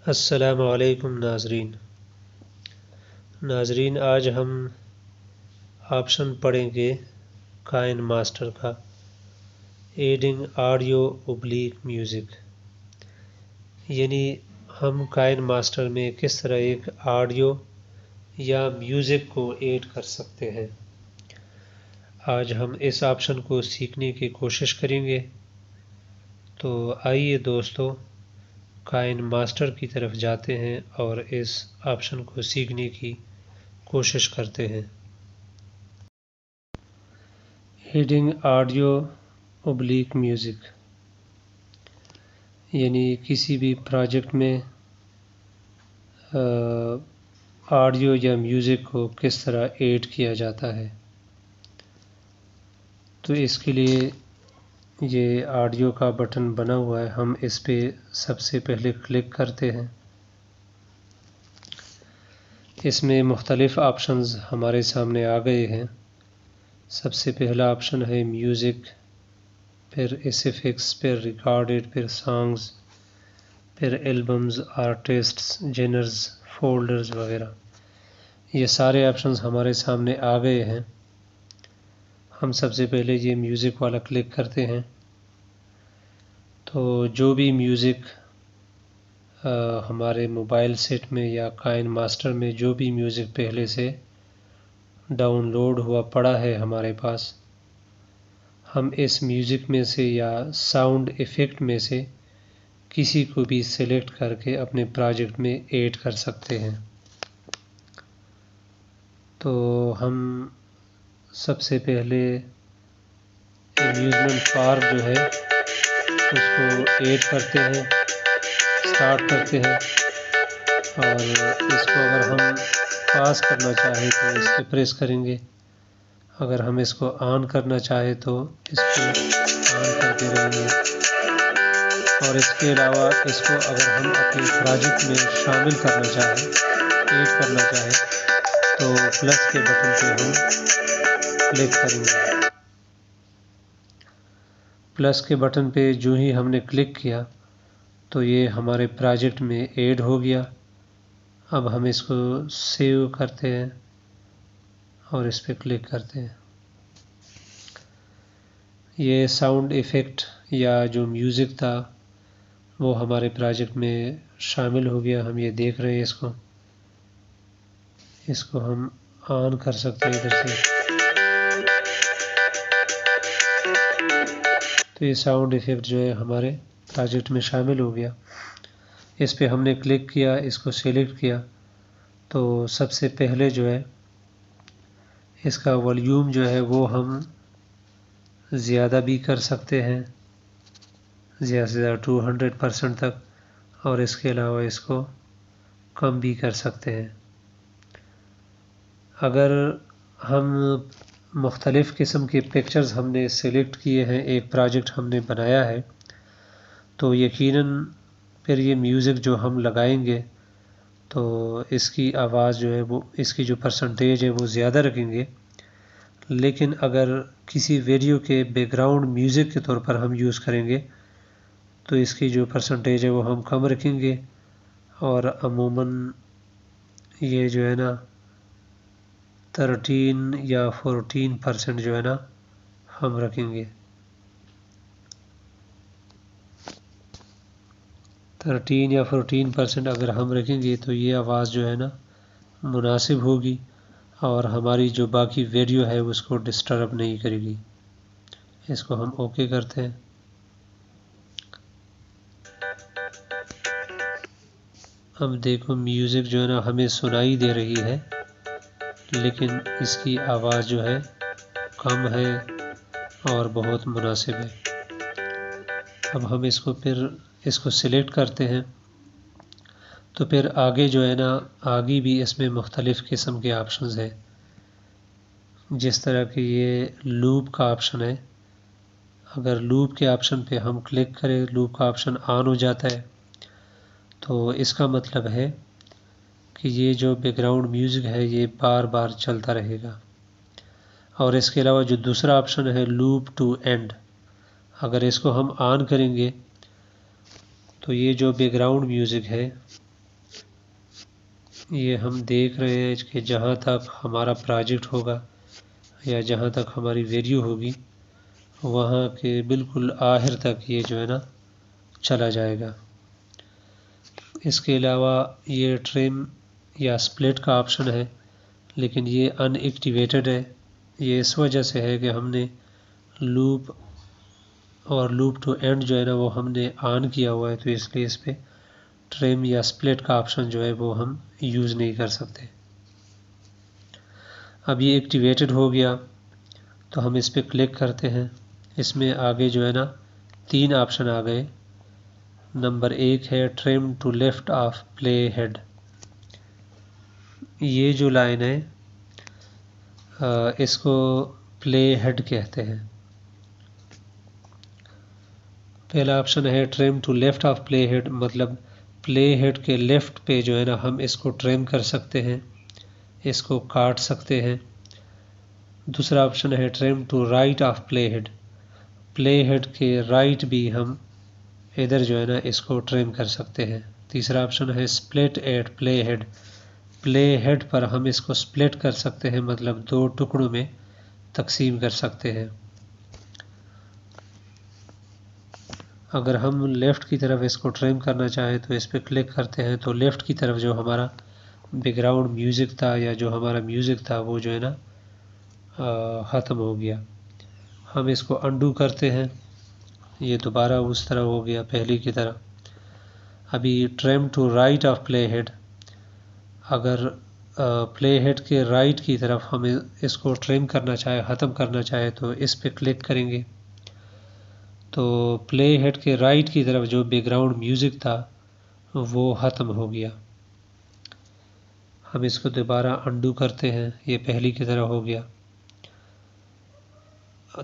السلام علیکم ناظرین، آج ہم آپشن پڑھیں گے کائن ماسٹر کا، ایڈنگ آڈیو اوبلیک میوزک، یعنی ہم کائن ماسٹر میں کس طرح ایک آڈیو یا میوزک کو ایڈ کر سکتے ہیں۔ آج ہم اس آپشن کو سیکھنے کی کوشش کریں گے، تو آئیے دوستو کائن ماسٹر کی طرف جاتے ہیں اور اس آپشن کو سیکھنے کی کوشش کرتے ہیں۔ ایڈنگ آڈیو اوبلیک میوزک، یعنی کسی بھی پروجیکٹ میں آڈیو یا میوزک کو کس طرح ایڈ کیا جاتا ہے۔ تو اس کے لیے یہ آڈیو کا بٹن بنا ہوا ہے، ہم اس پہ سب سے پہلے کلک کرتے ہیں۔ اس میں مختلف آپشنز ہمارے سامنے آ گئے ہیں۔ سب سے پہلا آپشن ہے میوزک، پھر اسفکس، پھر ریکارڈڈ، پھر سانگز، پھر البمز، آرٹسٹس، جنرز، فولڈرز وغیرہ۔ یہ سارے آپشنز ہمارے سامنے آ گئے ہیں۔ ہم سب سے پہلے یہ میوزک والا کلک کرتے ہیں، تو جو بھی میوزک ہمارے موبائل سیٹ میں یا کائن ماسٹر میں جو بھی میوزک پہلے سے ڈاؤن لوڈ ہوا پڑا ہے ہمارے پاس، ہم اس میوزک میں سے یا ساؤنڈ ایفیکٹ میں سے کسی کو بھی سلیکٹ کر کے اپنے پروجیکٹ میں ایڈ کر سکتے ہیں۔ تو ہم سب سے پہلے امیوزمنٹ پارک جو ہے اس کو ایڈ کرتے ہیں، اسٹارٹ کرتے ہیں، اور اس کو اگر ہم پاس کرنا چاہیں تو اس پہ پریس کریں گے، اگر ہم اس کو آن کرنا چاہیں تو اس کو آن کرتے رہیں گے، اور اس کے علاوہ اس کو اگر ہم اپنے پروجیکٹ میں شامل کرنا چاہیں، ایڈ کرنا چاہیں، تو پلس کے بٹن پہ ہم کلک کریں گے۔ پلس کے بٹن پہ جو ہی ہم نے کلک کیا تو یہ ہمارے پروجیکٹ میں ایڈ ہو گیا۔ اب ہم اس کو سیو کرتے ہیں اور اس پہ کلک کرتے ہیں۔ یہ ساؤنڈ ایفیکٹ یا جو میوزک تھا وہ ہمارے پروجیکٹ میں شامل ہو گیا، ہم یہ دیکھ رہے ہیں۔ اس کو ہم آن کر سکتے ہیں ادھر سے، تو یہ ساؤنڈ ایفیکٹ جو ہے ہمارے پروجیکٹ میں شامل ہو گیا۔ اس پہ ہم نے کلک کیا، اس کو سیلیکٹ کیا، تو سب سے پہلے جو ہے اس کا والیوم جو ہے وہ ہم زیادہ بھی کر سکتے ہیں، زیادہ سے زیادہ 200% تک، اور اس کے علاوہ اس کو کم بھی کر سکتے ہیں۔ اگر ہم مختلف قسم کے پکچرز ہم نے سلیکٹ کیے ہیں، ایک پروجیکٹ ہم نے بنایا ہے، تو یقیناً پھر یہ میوزک جو ہم لگائیں گے تو اس کی آواز جو ہے وہ، اس کی جو پرسنٹیج ہے وہ زیادہ رکھیں گے، لیکن اگر کسی ویڈیو کے بیک گراؤنڈ میوزک کے طور پر ہم یوز کریں گے تو اس کی جو پرسنٹیج ہے وہ ہم کم رکھیں گے، اور عموماً یہ جو ہے نا 13 یا 14% جو ہے نا ہم رکھیں گے۔ 13 یا 14% اگر ہم رکھیں گے تو یہ آواز جو ہے نا مناسب ہوگی، اور ہماری جو باقی ویڈیو ہے اس کو ڈسٹرب نہیں کرے گی۔ اس کو ہم اوکے کرتے ہیں۔ اب دیکھو میوزک جو ہے نا ہمیں سنائی دے رہی ہے، لیکن اس کی آواز جو ہے کم ہے اور بہت مناسب ہے۔ اب ہم اس کو سلیکٹ کرتے ہیں، تو پھر آگے جو ہے نا آگے بھی اس میں مختلف قسم کے آپشنز ہیں، جس طرح کہ یہ لوپ کا آپشن ہے۔ اگر لوپ کے آپشن پہ ہم کلک کریں، لوپ کا آپشن آن ہو جاتا ہے، تو اس کا مطلب ہے کہ یہ جو بیک گراؤنڈ میوزک ہے یہ بار بار چلتا رہے گا۔ اور اس کے علاوہ جو دوسرا آپشن ہے لوپ ٹو اینڈ، اگر اس کو ہم آن کریں گے تو یہ جو بیک گراؤنڈ میوزک ہے یہ ہم دیکھ رہے ہیں کہ جہاں تک ہمارا پروجیکٹ ہوگا یا جہاں تک ہماری ویڈیو ہوگی وہاں کے بالکل آخر تک یہ جو ہے نا چلا جائے گا۔ اس کے علاوہ یہ ٹرم یا سپلٹ کا آپشن ہے، لیکن یہ ان ایکٹیویٹڈ ہے۔ یہ اس وجہ سے ہے کہ ہم نے لوپ اور لوپ ٹو اینڈ جو ہے نا وہ ہم نے آن کیا ہوا ہے، تو اس لیے اس پہ ٹرم یا سپلٹ کا آپشن جو ہے وہ ہم یوز نہیں کر سکتے۔ اب یہ ایکٹیویٹڈ ہو گیا تو ہم اس پہ کلک کرتے ہیں۔ اس میں آگے جو ہے نا 3 آپشن آ گئے۔ نمبر 1 ہے trim to left of playhead. یہ جو لائن ہے اس کو پلے ہیڈ کہتے ہیں۔ پہلا آپشن ہے trim to left of playhead, مطلب پلے ہیڈ کے لیفٹ پہ جو ہے نا ہم اس کو ٹرم کر سکتے ہیں، اس کو کاٹ سکتے ہیں۔ دوسرا آپشن ہے trim to right of play head, play head کے رائٹ بھی ہم ادھر جو ہے نا اس کو ٹرم کر سکتے ہیں۔ تیسرا آپشن ہے split at play head, play head پر ہم اس کو سپلٹ کر سکتے ہیں، مطلب 2 ٹکڑوں میں تقسیم کر سکتے ہیں۔ اگر ہم لیفٹ کی طرف اس کو ٹرم کرنا چاہیں تو اس پہ کلک کرتے ہیں تو لیفٹ کی طرف جو ہمارا بیک گراؤنڈ میوزک تھا یا جو ہمارا میوزک تھا وہ جو ہے نا ختم ہو گیا۔ ہم اس کو انڈو کرتے ہیں، یہ دوبارہ اس طرح ہو گیا پہلی کی طرح۔ ابھی trim to right of playhead, اگر پلے ہیڈ کے رائٹ کی طرف ہم اس کو ٹرم کرنا چاہے، ختم کرنا چاہے تو اس پہ کلک کریں گے تو پلے ہیڈ کے رائٹ کی طرف جو بیک گراؤنڈ میوزک تھا وہ ختم ہو گیا۔ ہم اس کو دوبارہ انڈو کرتے ہیں، یہ پہلی کی طرح ہو گیا۔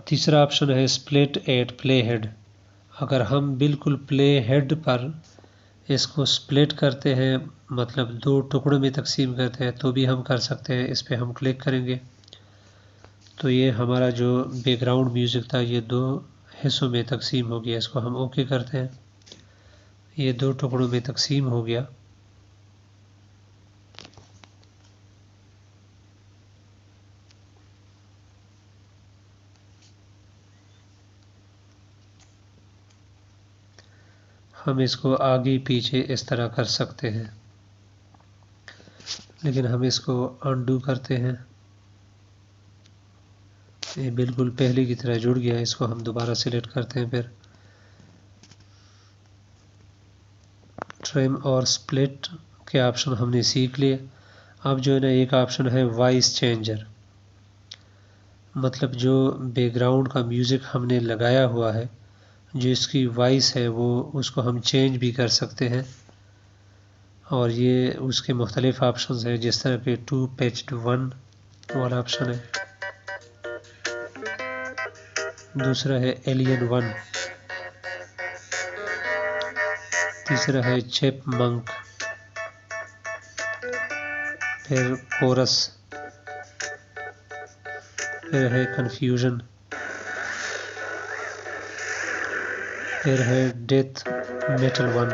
تیسرا آپشن ہے سپلٹ ایٹ پلے ہیڈ، اگر ہم بالکل پلے ہیڈ پر اس کو سپلٹ کرتے ہیں، مطلب 2 ٹکڑوں میں تقسیم کرتے ہیں تو بھی ہم کر سکتے ہیں۔ اس پہ ہم کلک کریں گے تو یہ ہمارا جو بیک گراؤنڈ میوزک تھا یہ 2 حصوں میں تقسیم ہو گیا۔ اس کو ہم اوکے کرتے ہیں، یہ 2 ٹکڑوں میں تقسیم ہو گیا۔ ہم اس کو آگے پیچھے اس طرح کر سکتے ہیں، لیکن ہم اس کو انڈو کرتے ہیں، یہ بالکل پہلے کی طرح جڑ گیا۔ اس کو ہم دوبارہ سلیکٹ کرتے ہیں، پھر ٹرم اور سپلٹ کے آپشن ہم نے سیکھ لیے۔ اب جو ہے نا ایک آپشن ہے وائس چینجر، مطلب جو بیک گراؤنڈ کا میوزک ہم نے لگایا ہوا ہے، جو اس کی وائس ہے وہ اس کو ہم چینج بھی کر سکتے ہیں، اور یہ اس کے مختلف آپشنز ہیں، جس طرح کہ 2 pitched 1 والا آپشن ہے، دوسرا ہے ایلین 1، تیسرا ہے چپ منک، پھر کورس، پھر ہے کنفیوژن، پھر ہے ڈیتھ میٹل 1،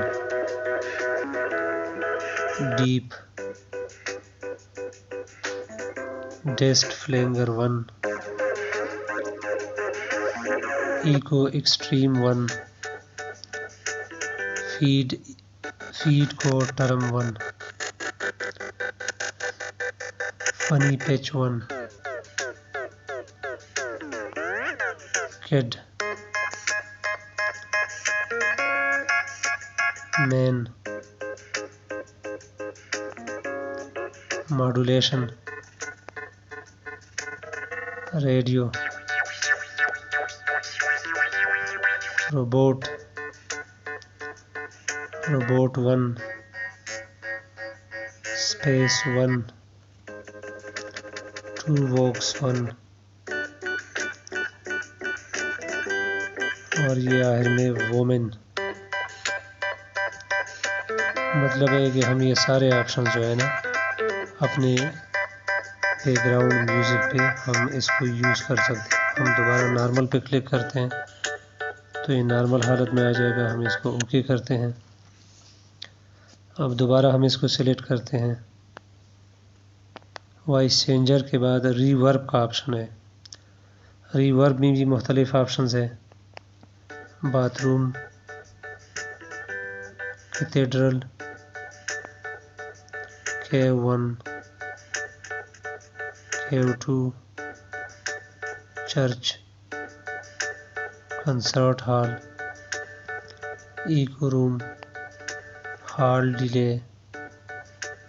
ڈیپ، ڈیسٹ فلینگر 1، ایکو ایکسٹریم 1، فیڈ کو trim 1، funny pitch 1، kid, man, modulation, radio, robot 1، space 1، two vox 1، اور یہ آخر میں وومن۔ مطلب ہے کہ ہم یہ سارے آپشن جو ہے نا اپنے بیک گراؤنڈ میوزک پہ ہم اس کو یوز کر سکتے ہیں۔ ہم دوبارہ نارمل پہ کلک کرتے ہیں تو یہ نارمل حالت میں آ جائے گا، ہم اس کو اوکے کرتے ہیں۔ اب دوبارہ ہم اس کو سلیکٹ کرتے ہیں وائس چینجر کے بعد ریورب کا آپشن ہے. ریورب میں بھی مختلف آپشنز ہیں. باتھ روم، کیتھیڈرل، کیو 1، کیو 2، چرچ، کنسرٹ ہال، ایکو روم، ہال ڈیلے،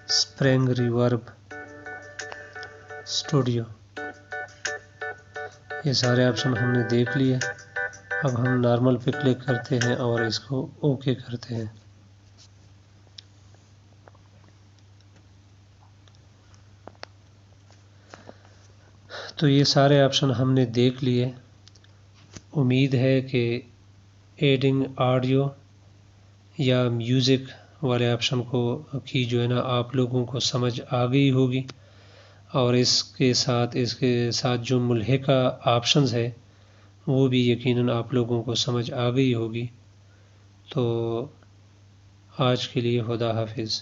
اسپرنگ ریورب، اسٹوڈیو. یہ سارے آپشن ہم نے دیکھ لیے. اب ہم نارمل پہ کلک کرتے ہیں اور اس کو اوکے کرتے ہیں. تو یہ سارے آپشن ہم نے دیکھ لیے. امید ہے کہ ایڈنگ آڈیو یا میوزک والے آپشن کی جو ہے نا آپ لوگوں کو سمجھ آ گئی ہوگی، اور اس کے ساتھ جو ملحقہ آپشنز ہے وہ بھی یقیناً آپ لوگوں کو سمجھ آ گئی ہوگی. تو آج کے لیے خدا حافظ.